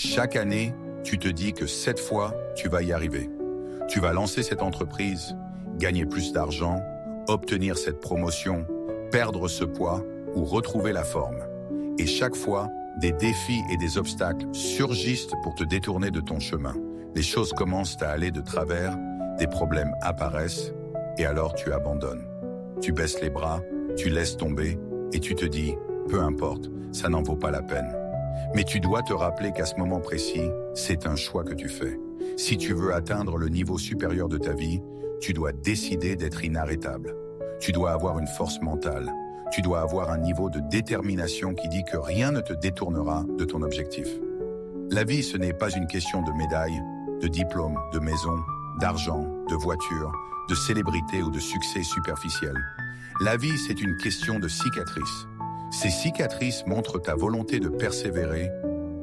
Chaque année, tu te dis que cette fois, tu vas y arriver. Tu vas lancer cette entreprise, gagner plus d'argent, obtenir cette promotion, perdre ce poids ou retrouver la forme. Et chaque fois, des défis et des obstacles surgissent pour te détourner de ton chemin. Les choses commencent à aller de travers, des problèmes apparaissent, et alors tu abandonnes. Tu baisses les bras, tu laisses tomber, et tu te dis, peu importe, ça n'en vaut pas la peine. Mais tu dois te rappeler qu'à ce moment précis, c'est un choix que tu fais. Si tu veux atteindre le niveau supérieur de ta vie, tu dois décider d'être inarrêtable. Tu dois avoir une force mentale. Tu dois avoir un niveau de détermination qui dit que rien ne te détournera de ton objectif. La vie, ce n'est pas une question de médailles, de diplômes, de maisons, d'argent, de voitures, de célébrités ou de succès superficiels. La vie, c'est une question de cicatrices. Ces cicatrices montrent ta volonté de persévérer,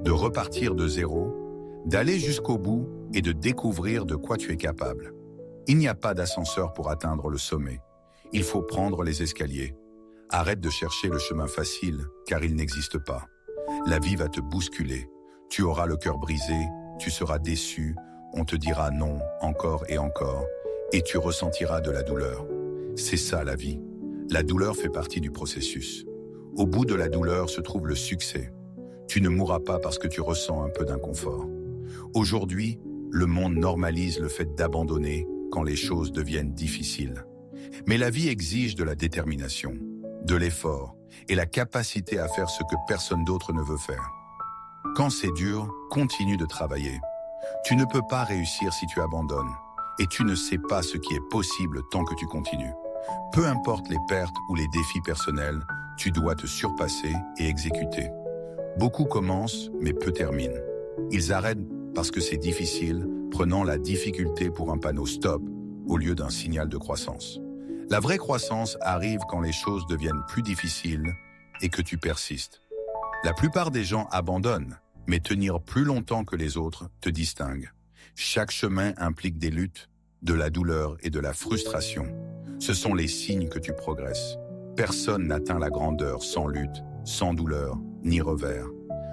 de repartir de zéro, d'aller jusqu'au bout et de découvrir de quoi tu es capable. Il n'y a pas d'ascenseur pour atteindre le sommet. Il faut prendre les escaliers. Arrête de chercher le chemin facile, car il n'existe pas. La vie va te bousculer. Tu auras le cœur brisé, tu seras déçu, on te dira non encore et encore, et tu ressentiras de la douleur. C'est ça la vie. La douleur fait partie du processus. Au bout de la douleur se trouve le succès. Tu ne mourras pas parce que tu ressens un peu d'inconfort. Aujourd'hui, le monde normalise le fait d'abandonner quand les choses deviennent difficiles. Mais la vie exige de la détermination, de l'effort et la capacité à faire ce que personne d'autre ne veut faire. Quand c'est dur, continue de travailler. Tu ne peux pas réussir si tu abandonnes et tu ne sais pas ce qui est possible tant que tu continues. Peu importe les pertes ou les défis personnels, tu dois te surpasser et exécuter. Beaucoup commencent, mais peu terminent. Ils arrêtent parce que c'est difficile, prenant la difficulté pour un panneau stop au lieu d'un signal de croissance. La vraie croissance arrive quand les choses deviennent plus difficiles et que tu persistes. La plupart des gens abandonnent, mais tenir plus longtemps que les autres te distingue. Chaque chemin implique des luttes, de la douleur et de la frustration. Ce sont les signes que tu progresses. Personne n'atteint la grandeur sans lutte, sans douleur, ni revers.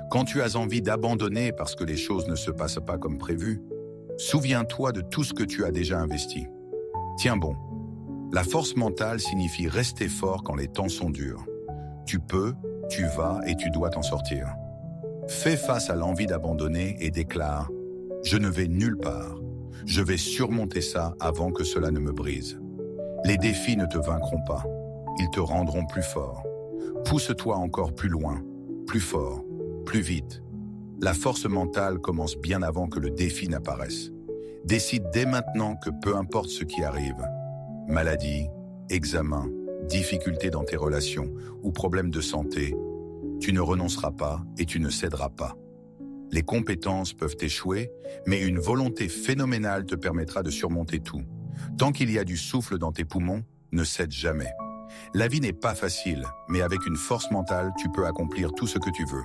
Quand tu as envie d'abandonner parce que les choses ne se passent pas comme prévu, souviens-toi de tout ce que tu as déjà investi. Tiens bon, la force mentale signifie rester fort quand les temps sont durs. Tu peux, tu vas et tu dois t'en sortir. Fais face à l'envie d'abandonner et déclare « Je ne vais nulle part. Je vais surmonter ça avant que cela ne me brise. » Les défis ne te vaincront pas. Ils te rendront plus fort. Pousse-toi encore plus loin, plus fort, plus vite. La force mentale commence bien avant que le défi n'apparaisse. Décide dès maintenant que peu importe ce qui arrive, maladie, examen, difficultés dans tes relations ou problèmes de santé, tu ne renonceras pas et tu ne céderas pas. Les compétences peuvent échouer, mais une volonté phénoménale te permettra de surmonter tout. Tant qu'il y a du souffle dans tes poumons, ne cède jamais. La vie n'est pas facile, mais avec une force mentale, tu peux accomplir tout ce que tu veux.